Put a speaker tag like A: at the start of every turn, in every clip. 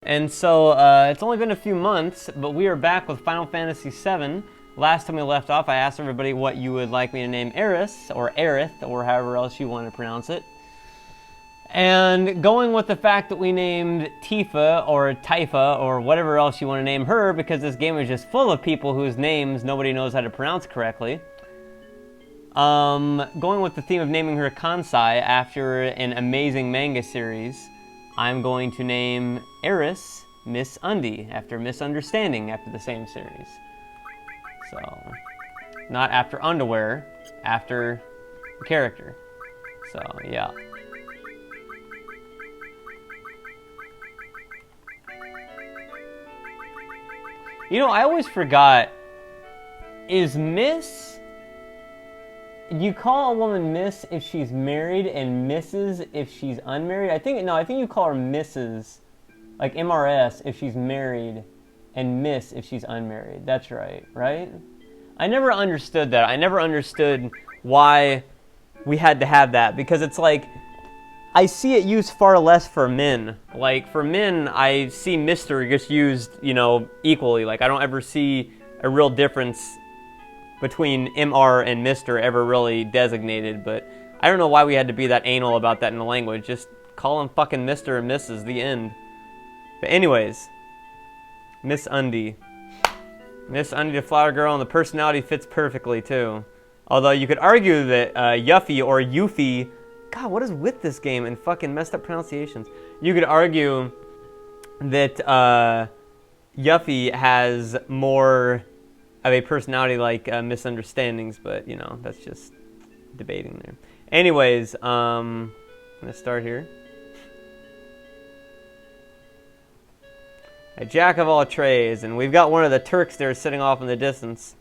A: And so it's only been a few months, but we are back with Final Fantasy VII. Last time we left off, I asked everybody what you would like me to name Eris, or Aerith, or however else you want to pronounce it. And going with the fact that we named Tifa, or Tifa, or whatever else you want to name her, because this game is just full of people whose names nobody knows how to pronounce correctly. Going with the theme of naming her Kansai after an amazing manga series, I'm going to name Eris Miss Undie, after Misunderstanding, after the same series. So, not after underwear, after the character. So, yeah. You know, I always forgot, is Miss... You call a woman Miss if she's married and Mrs. if she's unmarried? I think you call her Mrs. Like MRS if she's married and Miss if she's unmarried. That's right? I never understood that. I never understood why we had to have that, because it's like, I see it used far less for men. Like, for men, I see Mr. just used, you know, equally. Like, I don't ever see a real difference between MR and Mr. ever really designated, but I don't know why we had to be that anal about that in the language. Just call them fucking Mr. and Mrs. The end. But anyways, Miss Undie. Miss Undie the Flower Girl, and the personality fits perfectly too. Although you could argue that Yuffie or Yuffie, God, what is with this game and fucking messed up pronunciations? You could argue that Yuffie has more of a personality like Misunderstandings, but you know, that's just debating there. Anyways, I'm gonna start here. A jack of all trades, and we've got one of the Turks there sitting off in the distance,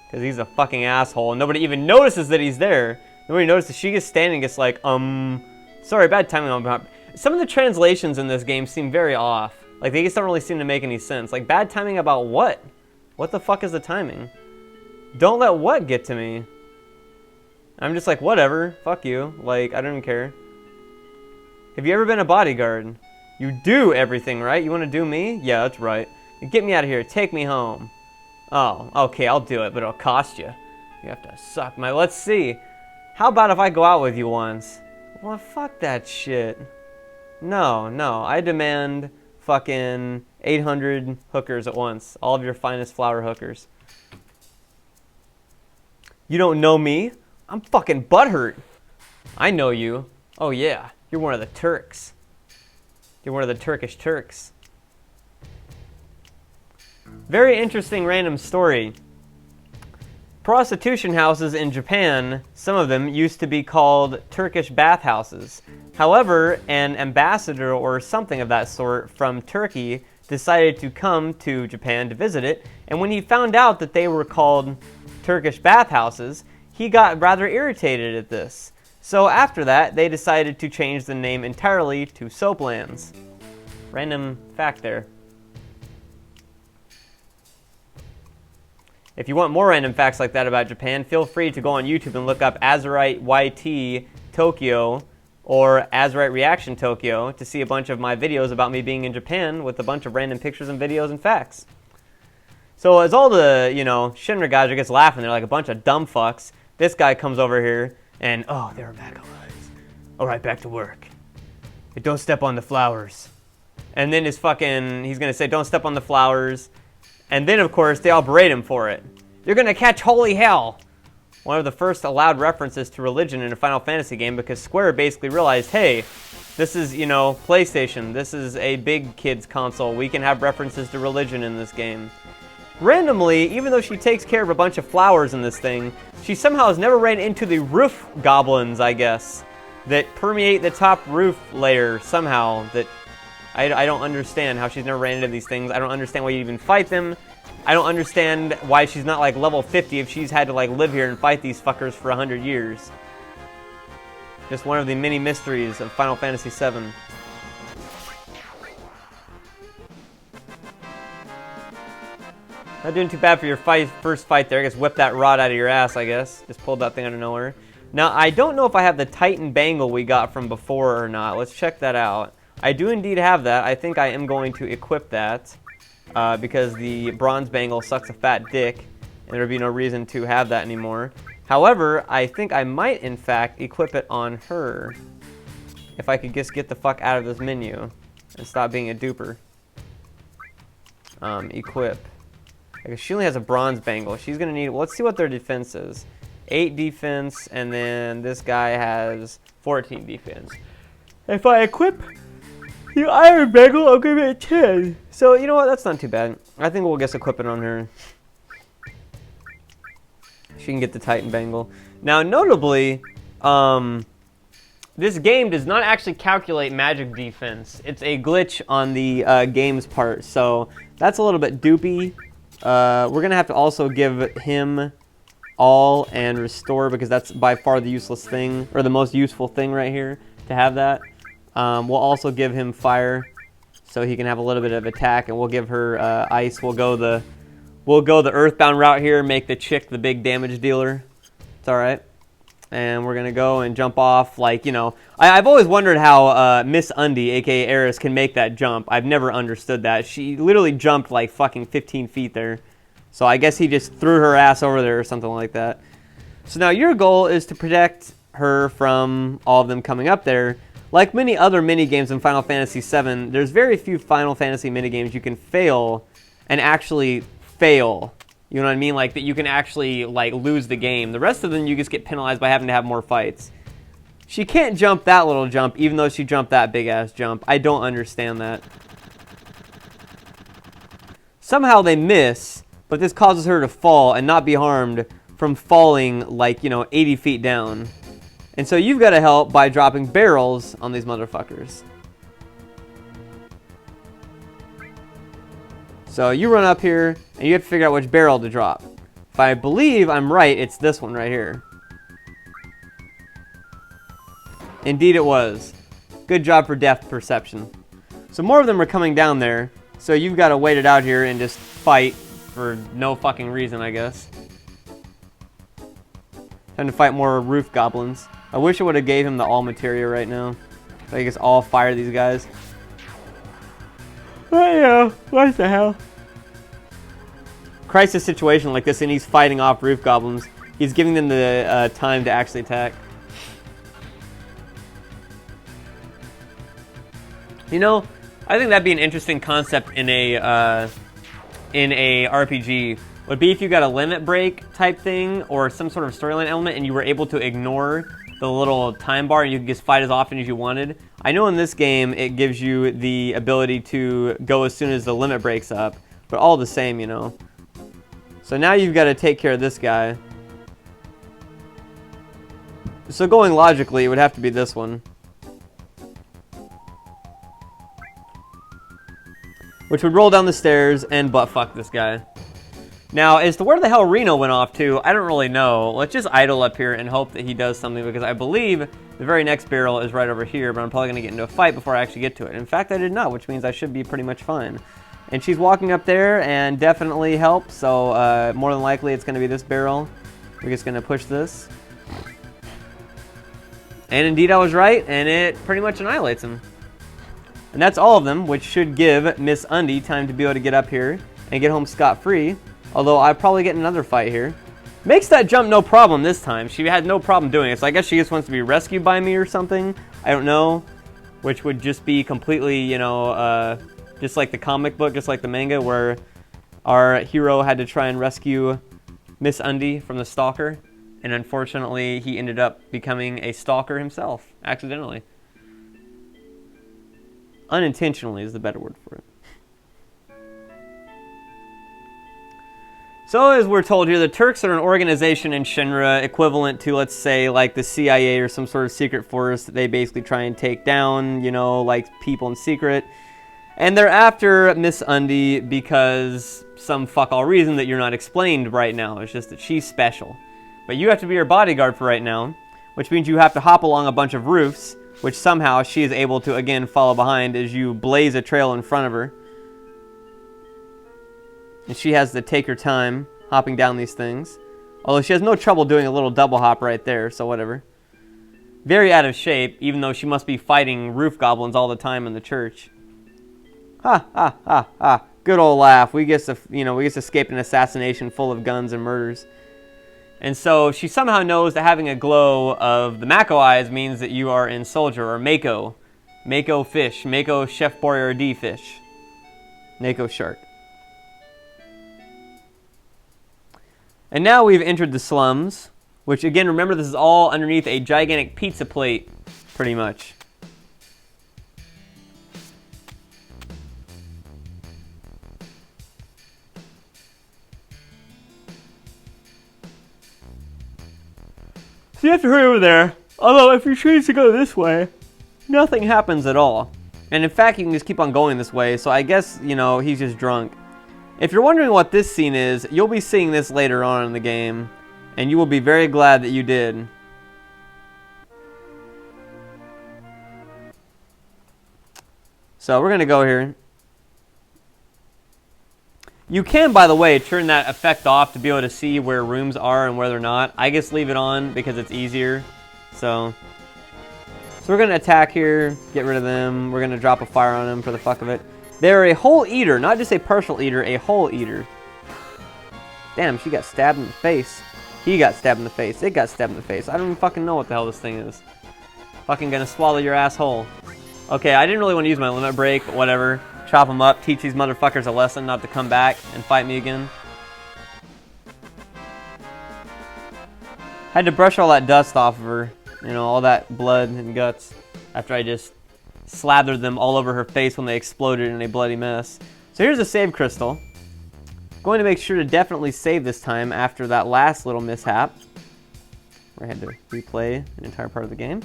A: because he's a fucking asshole, and nobody even notices that he's there. Nobody notices. She gets standing, gets like, sorry, bad timing on behalf. Some of the translations in this game seem very off. Like, they just don't really seem to make any sense. Like, bad timing about what? What the fuck is the timing? Don't let what get to me? I'm just like, whatever, fuck you. Like, I don't even care. Have you ever been a bodyguard? You do everything, right? You want to do me? Yeah, that's right. Get me out of here. Take me home. Oh, okay, I'll do it, but it'll cost you. You have to suck my... Let's see. How about if I go out with you once? Well, fuck that shit. No, I demand fucking 800 hookers at once. All of your finest flower hookers. You don't know me? I'm fucking butthurt. I know you. Oh yeah, you're one of the Turks. You're one of the Turkish Turks. Very interesting random story. Prostitution houses in Japan, some of them used to be called Turkish bathhouses. However, an ambassador or something of that sort from Turkey decided to come to Japan to visit it, and when he found out that they were called Turkish bathhouses, he got rather irritated at this. So after that, they decided to change the name entirely to Soaplands. Random fact there. If you want more random facts like that about Japan, feel free to go on YouTube and look up Azurite YT Tokyo or Azurite Reaction Tokyo to see a bunch of my videos about me being in Japan with a bunch of random pictures and videos and facts. So as all the, you know, Shinra guys are just laughing, they're like a bunch of dumb fucks, this guy comes over here and, oh, they're back alive. All right, back to work. Hey, don't step on the flowers. And then he's going to say, don't step on the flowers. And then, of course, they all berate him for it. You're going to catch holy hell. One of the first allowed references to religion in a Final Fantasy game, because Square basically realized, hey, this is, you know, PlayStation. This is a big kids console. We can have references to religion in this game. Randomly, even though she takes care of a bunch of flowers in this thing, she somehow has never ran into the roof goblins, I guess, that permeate the top roof layer somehow. That I don't understand how she's never ran into these things. I don't understand why you even fight them. I don't understand why she's not like level 50 if she's had to like live here and fight these fuckers for 100 years. Just one of the many mysteries of Final Fantasy VII. Not doing too bad for your first fight there. I guess whip that rod out of your ass, I guess. Just pulled that thing out of nowhere. Now, I don't know if I have the Titan Bangle we got from before or not. Let's check that out. I do indeed have that. I think I am going to equip that because the bronze bangle sucks a fat dick, and there'd be no reason to have that anymore. However, I think I might, in fact, equip it on her. If I could just get the fuck out of this menu and stop being a duper. Equip. Because she only has a bronze bangle. She's going to need... Well, let's see what their defense is. 8 defense, and then this guy has 14 defense. If I equip the iron bangle, I'll give it a 10. So, you know what? That's not too bad. I think we'll just equip it on her. She can get the Titan bangle. Now, notably, this game does not actually calculate magic defense. It's a glitch on the game's part, so that's a little bit doopy. We're going to have to also give him all and restore because that's by far the useless thing, or the most useful thing right here to have that. We'll also give him fire so he can have a little bit of attack, and we'll give her ice. We'll go the earthbound route here, make the chick the big damage dealer. It's all right. And we're going to go and jump off like, you know, I've always wondered how Miss Undy, a.k.a. Eris, can make that jump. I've never understood that. She literally jumped like fucking 15 feet there. So I guess he just threw her ass over there or something like that. So now your goal is to protect her from all of them coming up there. Like many other minigames in Final Fantasy VII, there's very few Final Fantasy minigames you can fail and actually fail. You know what I mean? Like that you can actually like lose the game. The rest of them you just get penalized by having to have more fights. She can't jump that little jump even though she jumped that big ass jump. I don't understand that. Somehow they miss, but this causes her to fall and not be harmed from falling like, you know, 80 feet down. And so you've got to help by dropping barrels on these motherfuckers. So you run up here, and you have to figure out which barrel to drop. If I believe I'm right, it's this one right here. Indeed it was. Good job for depth perception. So more of them are coming down there, so you've got to wait it out here and just fight for no fucking reason, I guess. Time to fight more roof goblins. I wish I would have gave him the all materia right now. So I guess all fire these guys. Oh yeah, what the hell? Crisis situation like this, and he's fighting off roof goblins. He's giving them the time to actually attack. You know, I think that'd be an interesting concept in a RPG. Would be if you got a limit break type thing or some sort of storyline element, and you were able to ignore the little time bar and you could just fight as often as you wanted. I know in this game it gives you the ability to go as soon as the limit breaks up, but all the same, you know. So now you've got to take care of this guy. So going logically, it would have to be this one. Which would roll down the stairs and buttfuck this guy. Now, as to where the hell Reno went off to, I don't really know. Let's just idle up here and hope that he does something, because I believe the very next barrel is right over here, but I'm probably going to get into a fight before I actually get to it. In fact, I did not, which means I should be pretty much fine. And she's walking up there and definitely help, so more than likely it's going to be this barrel. We're just going to push this. And indeed I was right, and it pretty much annihilates him. And that's all of them, which should give Miss Undy time to be able to get up here and get home scot-free. Although I'll probably get another fight here. Makes that jump no problem this time. She had no problem doing it. So I guess she just wants to be rescued by me or something. I don't know. Which would just be completely, you know, just like the comic book, just like the manga, where our hero had to try and rescue Miss Undy from the stalker. And unfortunately, he ended up becoming a stalker himself, accidentally. Unintentionally is the better word for it. So, as we're told here, the Turks are an organization in Shinra equivalent to, let's say, like the CIA or some sort of secret force that they basically try and take down, you know, like people in secret. And they're after Miss Undy because some fuck-all reason that you're not explained right now. It's just that she's special. But you have to be her bodyguard for right now, which means you have to hop along a bunch of roofs, which somehow she is able to, again, follow behind as you blaze a trail in front of her. And she has to take her time hopping down these things. Although she has no trouble doing a little double hop right there, so whatever. Very out of shape, even though she must be fighting roof goblins all the time in the church. Ha, ha, ha, ha. Good old laugh. We just, we just escaped an assassination full of guns and murders. And so she somehow knows that having a glow of the Mako eyes means that you are in Soldier, or Mako. Mako fish. Mako Chef Boyardee fish. Mako shark. And now we've entered the slums, which again, remember this is all underneath a gigantic pizza plate, pretty much. So you have to hurry over there. Although if you choose to go this way, nothing happens at all. And in fact, you can just keep on going this way. So I guess, he's just drunk. If you're wondering what this scene is, you'll be seeing this later on in the game. And you will be very glad that you did. So we're going to go here. You can, by the way, turn that effect off to be able to see where rooms are and where they're not. I just leave it on because it's easier. So we're going to attack here, get rid of them. We're going to drop a fire on them for the fuck of it. They're a whole eater, not just a partial eater, a whole eater. Damn, she got stabbed in the face. He got stabbed in the face. It got stabbed in the face. I don't even fucking know what the hell this thing is. Fucking gonna swallow your asshole. Okay, I didn't really want to use my limit break, but whatever. Chop them up, teach these motherfuckers a lesson not to come back and fight me again. Had to brush all that dust off of her. All that blood and guts. After I just slathered them all over her face when they exploded in a bloody mess. So here's a save crystal. Going to make sure to definitely save this time after that last little mishap, where I had to replay an entire part of the game.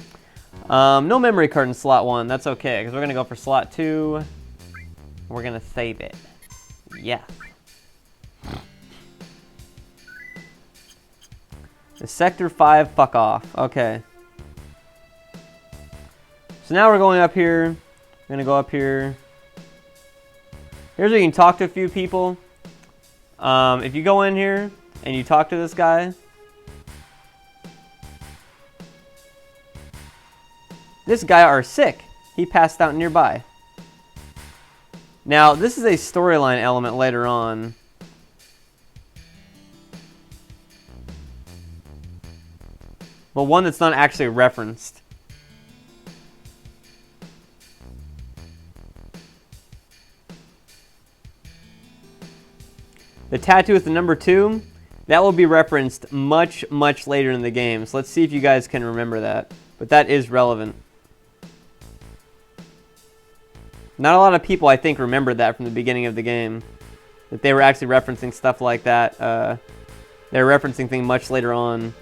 A: No memory card in slot 1. That's okay, because we're going to go for slot 2. We're going to save it. Yeah. The Sector 5, fuck off. Okay. So now we're going up here. We're going to go up here. Here's where you can talk to a few people. If you go in here and you talk to this guy, this guy are sick. He passed out nearby. Now, this is a storyline element later on. But one that's not actually referenced. The tattoo with the number 2, that will be referenced much, much later in the game. So let's see if you guys can remember that. But that is relevant. Not a lot of people, I think, remembered that from the beginning of the game. That they were actually referencing stuff like that. They were referencing things much later on.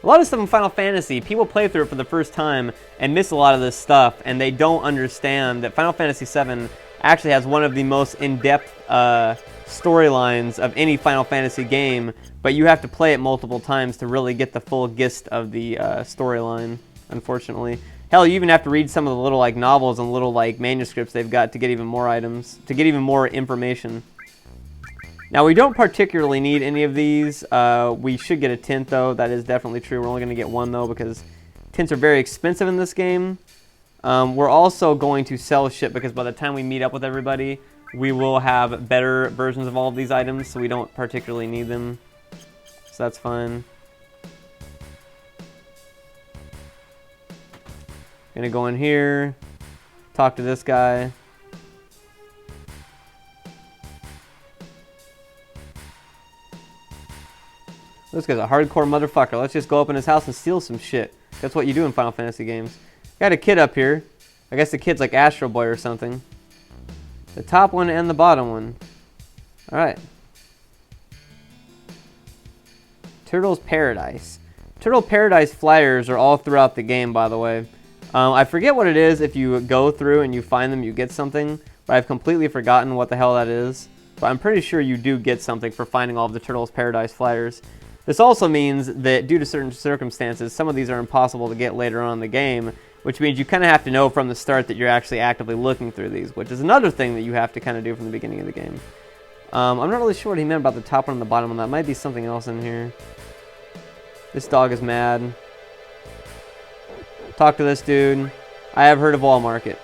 A: A lot of stuff in Final Fantasy, people play through it for the first time and miss a lot of this stuff. And they don't understand that Final Fantasy VII actually has one of the most in-depth storylines of any Final Fantasy game. But you have to play it multiple times to really get the full gist of the storyline, unfortunately. Hell, you even have to read some of the little novels and little manuscripts they've got to get even more items, to get even more information. Now, we don't particularly need any of these. We should get a tint, though. That is definitely true. We're only going to get one, though, because tints are very expensive in this game. We're also going to sell shit, because by the time we meet up with everybody, we will have better versions of all of these items, so we don't particularly need them. So that's fine. Gonna go in here, talk to this guy. This guy's a hardcore motherfucker. Let's just go up in his house and steal some shit. That's what you do in Final Fantasy games. Got a kid up here. I guess the kid's like Astro Boy or something. The top one and the bottom one. Alright. Turtle's Paradise. Turtle Paradise flyers are all throughout the game, by the way. I forget what it is. If you go through and you find them, you get something. But I've completely forgotten what the hell that is. But I'm pretty sure you do get something for finding all of the Turtles Paradise flyers. This also means that due to certain circumstances, some of these are impossible to get later on in the game, which means you kind of have to know from the start that you're actually actively looking through these, which is another thing that you have to kind of do from the beginning of the game. I'm not really sure what he meant about the top one and the bottom one. That might be something else in here. This dog is mad. Talk to this dude. I have heard of Wall Market.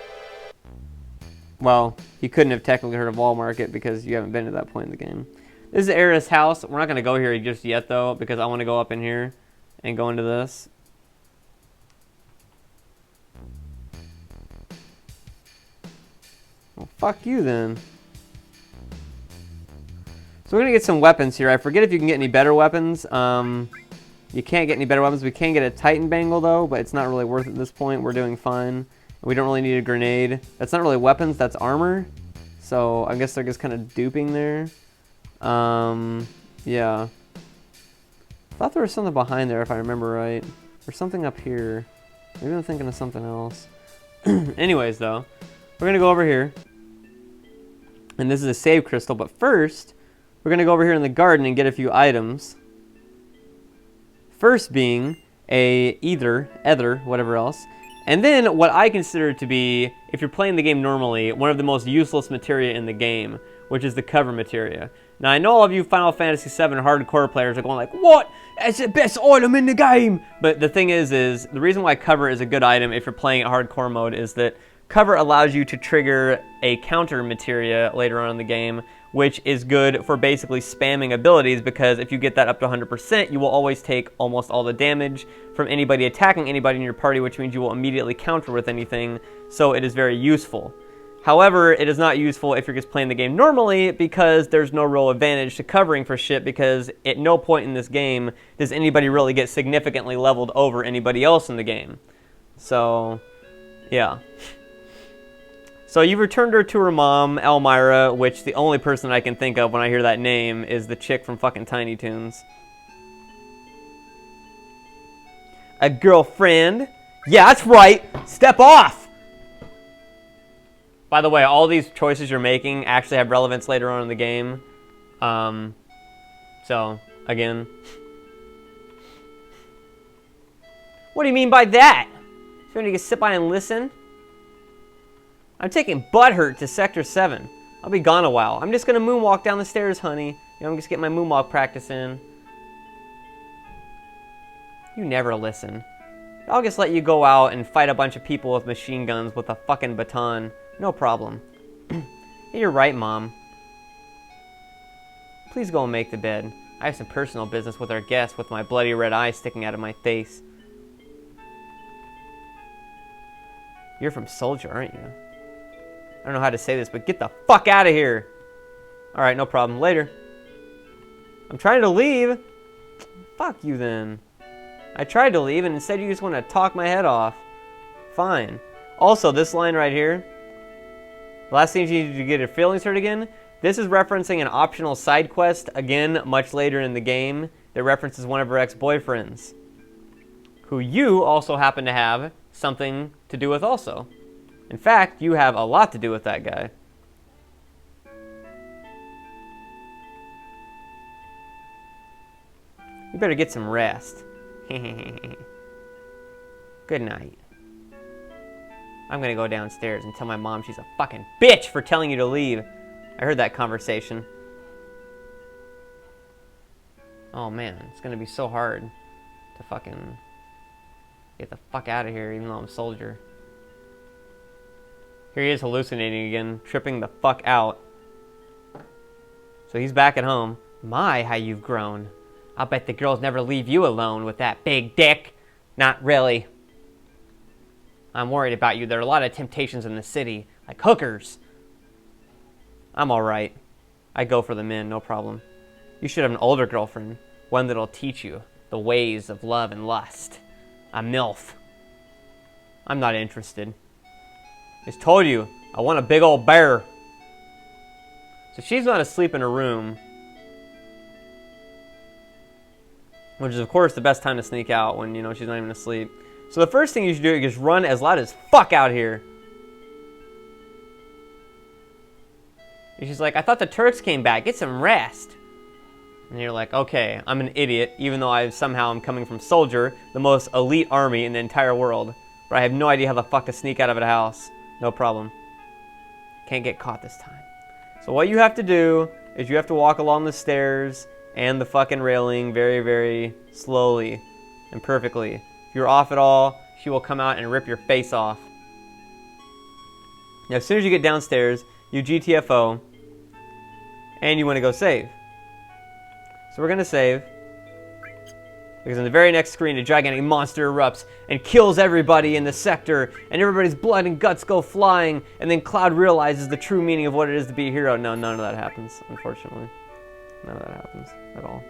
A: Well, you couldn't have technically heard of Wall Market because you haven't been to that point in the game. This is Era's house. We're not going to go here just yet, though, because I want to go up in here and go into this. Well, fuck you, then. So we're going to get some weapons here. I forget if you can get any better weapons. You can't get any better weapons. We can get a Titan Bangle, though, but it's not really worth it at this point. We're doing fine. We don't really need a grenade. That's not really weapons. That's armor. So I guess they're just kind of duping there. Yeah. I thought there was something behind there, if I remember right. Or something up here. Maybe I'm thinking of something else. Anyways, though, we're going to go over here. And this is a save crystal. But first, we're going to go over here in the garden and get a few items. First being a ether, whatever else. And then what I consider to be, if you're playing the game normally, one of the most useless materia in the game, which is the cover materia. Now, I know all of you Final Fantasy VII hardcore players are going like, what? It's the best item in the game! But the thing is the reason why cover is a good item if you're playing at hardcore mode is that cover allows you to trigger a counter materia later on in the game, which is good for basically spamming abilities, because if you get that up to 100%, you will always take almost all the damage from anybody attacking anybody in your party, which means you will immediately counter with anything, so it is very useful. However, it is not useful if you're just playing the game normally, because there's no real advantage to covering for shit, because at no point in this game does anybody really get significantly leveled over anybody else in the game. So, yeah. So you've returned her to her mom, Elmira, which the only person I can think of when I hear that name is the chick from fucking Tiny Toons. A girlfriend? Yeah, that's right! Step off! By the way, all these choices you're making actually have relevance later on in the game. So, again. What do you mean by that? You want to just sit by and listen? I'm taking butthurt to Sector 7. I'll be gone a while. I'm just going to moonwalk down the stairs, honey. You know, I'm just getting my moonwalk practice in. You never listen. I'll just let you go out and fight a bunch of people with machine guns with a fucking baton. No problem. Hey, you're right, Mom. Please go and make the bed. I have some personal business with our guest with my bloody red eye sticking out of my face. You're from Soldier, aren't you? I don't know how to say this, but get the fuck out of here. Alright, no problem. Later. I'm trying to leave. Fuck you then. I tried to leave and instead you just want to talk my head off. Fine. Also, this line right here. The last thing you need to get your feelings hurt again. This is referencing an optional side quest, again, much later in the game, that references one of her ex-boyfriends. Who you also happen to have something to do with also. In fact, you have a lot to do with that guy. You better get some rest. Good night. I'm gonna go downstairs and tell my mom she's a fucking bitch for telling you to leave. I heard that conversation. Oh man, it's gonna be so hard to fucking get the fuck out of here even though I'm a soldier. Here he is hallucinating again, tripping the fuck out. So he's back at home. My, how you've grown. I'll bet the girls never leave you alone with that big dick. Not really. I'm worried about you. There are a lot of temptations in the city, like hookers. I'm alright. I go for the men, no problem. You should have an older girlfriend, one that'll teach you the ways of love and lust. A MILF. I'm not interested. I just told you, I want a big old bear. So she's not asleep in her room. Which is, of course, the best time to sneak out when, you know, she's not even asleep. So the first thing you should do is just run as loud as fuck out here. And she's like, I thought the Turks came back. Get some rest. And you're like, okay, I'm an idiot, even though I somehow am coming from Soldier, the most elite army in the entire world. But I have no idea how the fuck to sneak out of a house. No problem. Can't get caught this time. So what you have to do is you have to walk along the stairs and the fucking railing very, very slowly and perfectly. If you're off at all, she will come out and rip your face off. Now, as soon as you get downstairs, you GTFO, and you want to go save. So we're going to save, because on the very next screen, a gigantic monster erupts and kills everybody in the sector, and everybody's blood and guts go flying, and then Cloud realizes the true meaning of what it is to be a hero. No, none of that happens, unfortunately. None of that happens at all.